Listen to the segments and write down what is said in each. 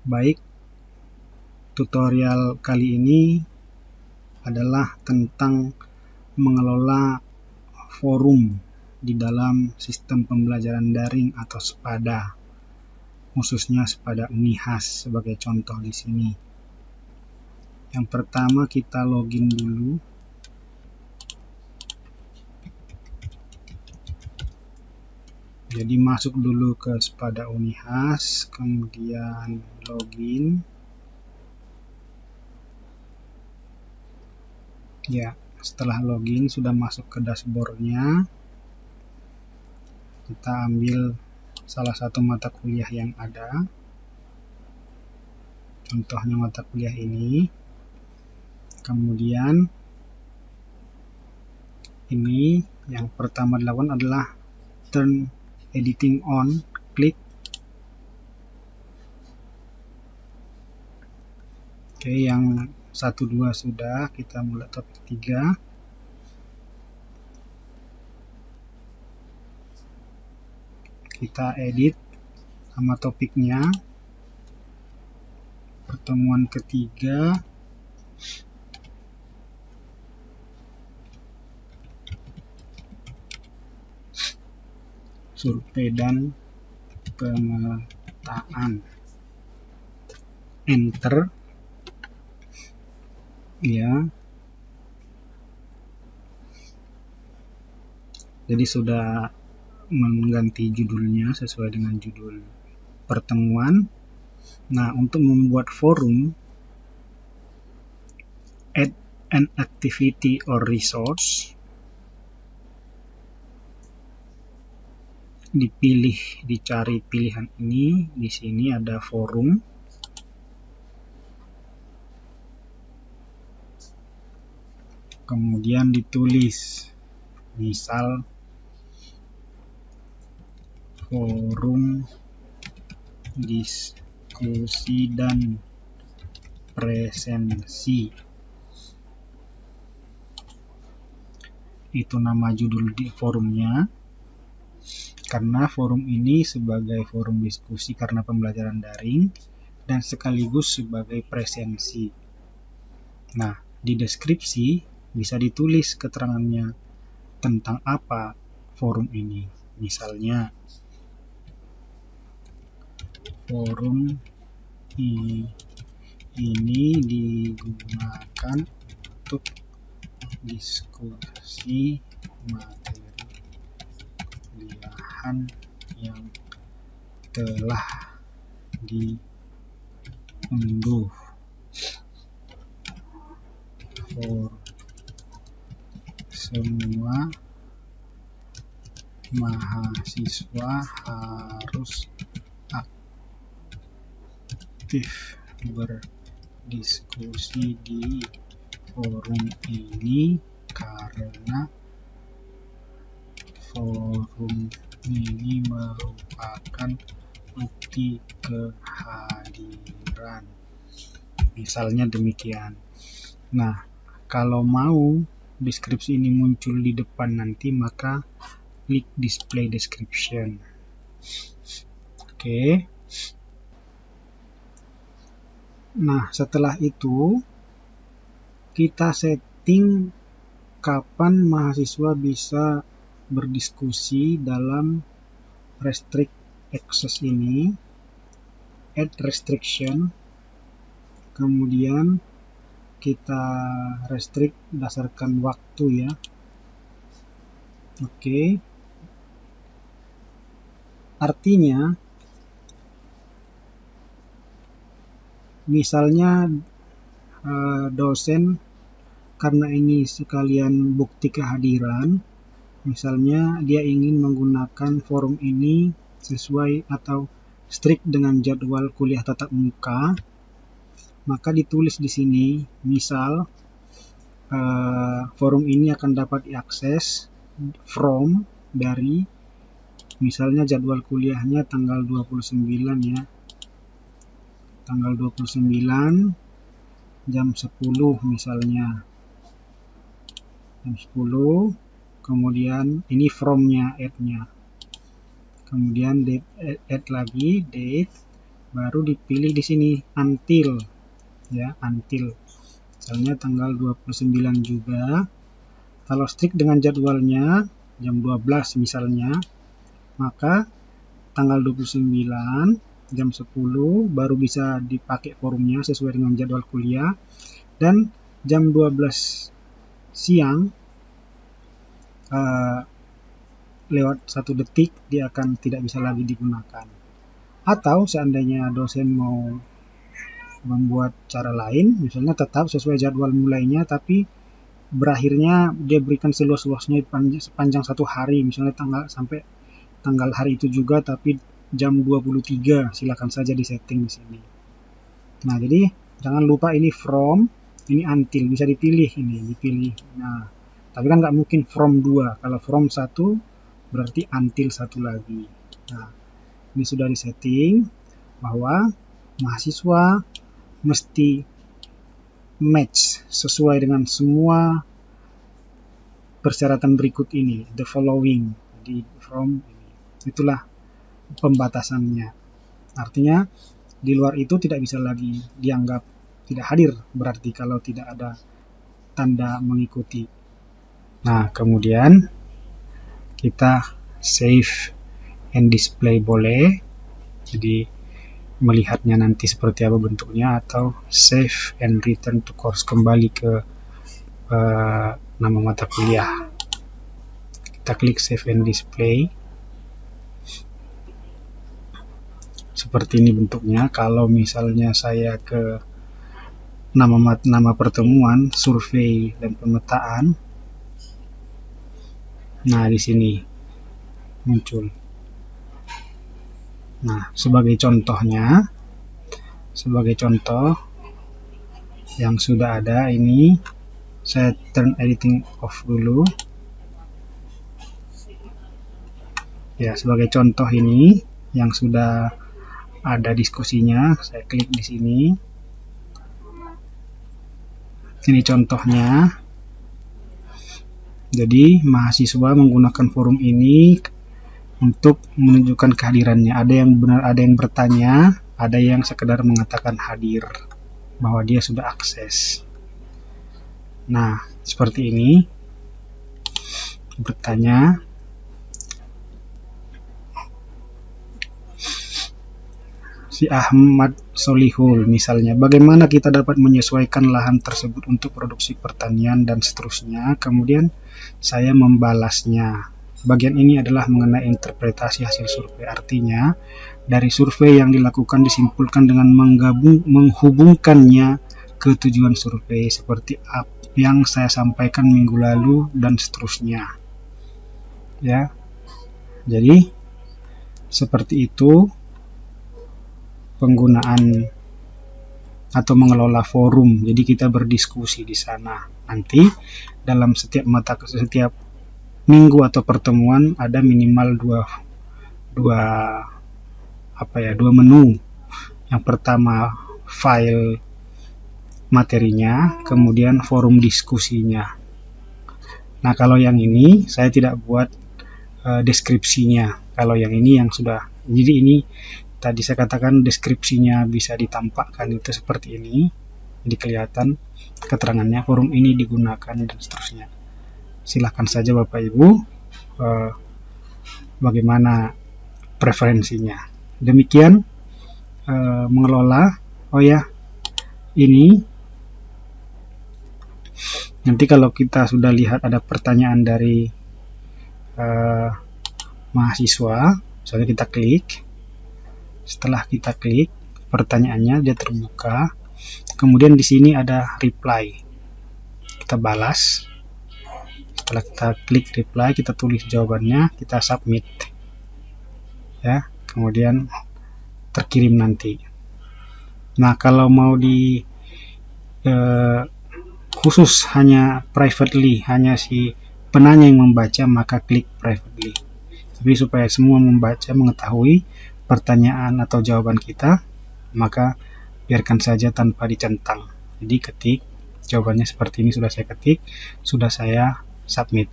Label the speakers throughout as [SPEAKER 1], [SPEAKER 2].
[SPEAKER 1] Baik, tutorial kali ini adalah tentang mengelola forum di dalam sistem pembelajaran daring atau SPADA, khususnya SPADA Unihas sebagai contoh di sini. Yang pertama kita login dulu. Jadi masuk dulu ke SPADA Unihas, kemudian login. Ya, setelah login sudah masuk ke dashboardnya. Kita ambil salah satu mata kuliah yang ada. Contohnya mata kuliah ini. Kemudian ini yang pertama dilakukan adalah turn editing on, klik. Oke, yang 1-2 sudah, kita mulai topik 3. Kita edit sama topiknya. Pertemuan ketiga. Survei dan pemetaan. Enter. Ya. Jadi sudah mengganti judulnya sesuai dengan judul pertemuan. Nah, untuk membuat forum, add an activity or resource. Dipilih, dicari pilihan ini. Di sini ada forum. Kemudian ditulis, misal forum diskusi dan presensi. Itu nama judul di forumnya. Karena forum ini sebagai forum diskusi karena pembelajaran daring dan sekaligus sebagai presensi. Nah, di deskripsi bisa ditulis keterangannya tentang apa forum ini. Misalnya, forum ini digunakan untuk diskusi materi kuliahan yang telah diunduh. For semua mahasiswa harus aktif berdiskusi di forum ini karena forum ini merupakan bukti kehadiran. Misalnya demikian. Nah, kalau mau deskripsi ini muncul di depan nanti, maka klik display description. Oke. Nah, setelah itu kita setting kapan mahasiswa bisa berdiskusi dalam restrict access ini. Add restriction. Kemudian kita restrict berdasarkan waktu ya. Oke. Artinya misalnya dosen, karena ini sekalian bukti kehadiran, misalnya dia ingin menggunakan forum ini sesuai atau strict dengan jadwal kuliah tatap muka, maka ditulis di sini, misal forum ini akan dapat diakses from dari misalnya jadwal kuliahnya tanggal 29 ya. Tanggal 29 jam 10 misalnya. Jam 10, kemudian ini from-nya, add-nya. Kemudian add lagi, date, baru dipilih di sini until, ya, until. Misalnya tanggal 29 juga. Kalau strict dengan jadwalnya jam 12 misalnya, maka tanggal 29 jam 10 baru bisa dipakai forumnya sesuai dengan jadwal kuliah, dan jam 12 siang lewat 1 detik dia akan tidak bisa lagi digunakan. Atau seandainya dosen mau membuat cara lain, misalnya tetap sesuai jadwal mulainya, tapi berakhirnya dia berikan seluas-luasnya sepanjang 1 hari, misalnya sampai tanggal hari itu juga, tapi jam 23, silakan saja disetting di sini. Nah, jadi jangan lupa ini from, ini until, bisa dipilih ini, dipilih. Nah, tapi kan nggak mungkin from 2, kalau from 1 berarti until 1 lagi. Nah, ini sudah disetting bahwa mahasiswa mesti match sesuai dengan semua persyaratan berikut ini, the following. Jadi from ini, itulah pembatasannya. Artinya di luar itu tidak bisa lagi dianggap tidak hadir, berarti kalau tidak ada tanda mengikuti. Nah, kemudian kita save and display boleh, jadi melihatnya nanti seperti apa bentuknya, atau save and return to course, kembali ke nama mata kuliah. Kita klik save and display. Seperti ini bentuknya. Kalau misalnya saya ke nama pertemuan, survei dan pemetaan, nah di sini muncul. Nah, sebagai contoh yang sudah ada ini, saya turn editing off dulu. Ya, sebagai contoh ini yang sudah ada diskusinya, saya klik di sini. Ini contohnya. Jadi mahasiswa menggunakan forum ini untuk menunjukkan kehadirannya. Ada yang benar, ada yang bertanya, ada yang sekedar mengatakan hadir, bahwa dia sudah akses. Nah, seperti ini. Bertanya. Si Ahmad Solihul misalnya, bagaimana kita dapat menyesuaikan lahan tersebut untuk produksi pertanian dan seterusnya. Kemudian saya membalasnya. Bagian ini adalah mengenai interpretasi hasil survei. Artinya, dari survei yang dilakukan disimpulkan dengan menghubungkannya ke tujuan survei, seperti yang saya sampaikan minggu lalu dan seterusnya. Ya. Jadi seperti itu penggunaan atau mengelola forum. Jadi kita berdiskusi di sana. Nanti dalam setiap minggu atau pertemuan ada minimal dua menu. Yang pertama file materinya, kemudian forum diskusinya. Nah, kalau yang ini saya tidak buat deskripsinya. Kalau yang ini yang sudah, jadi ini tadi saya katakan deskripsinya bisa ditampakkan, itu seperti ini, jadi kelihatan keterangannya, forum ini digunakan dan seterusnya. Silahkan saja Bapak Ibu bagaimana preferensinya. Demikian mengelola. Oh ya, ini nanti kalau kita sudah lihat ada pertanyaan dari mahasiswa, misalnya kita klik. Setelah kita klik, pertanyaannya dia terbuka. Kemudian di sini ada reply. Kita balas. Setelah kita klik reply, kita tulis jawabannya, kita submit. Ya, kemudian terkirim nanti. Nah, kalau mau di khusus hanya privately, hanya si penanya yang membaca, maka klik privately. Tapi supaya semua membaca, mengetahui pertanyaan atau jawaban kita, maka biarkan saja tanpa dicentang. Jadi ketik jawabannya seperti ini, sudah saya ketik, sudah saya submit.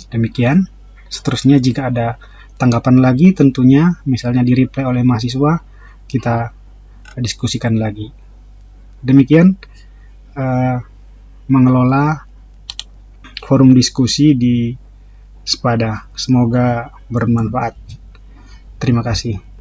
[SPEAKER 1] Demikian. Seterusnya jika ada tanggapan lagi, tentunya misalnya di reply oleh mahasiswa, kita diskusikan lagi. Demikian mengelola forum diskusi di Spada. Semoga bermanfaat. Terima kasih.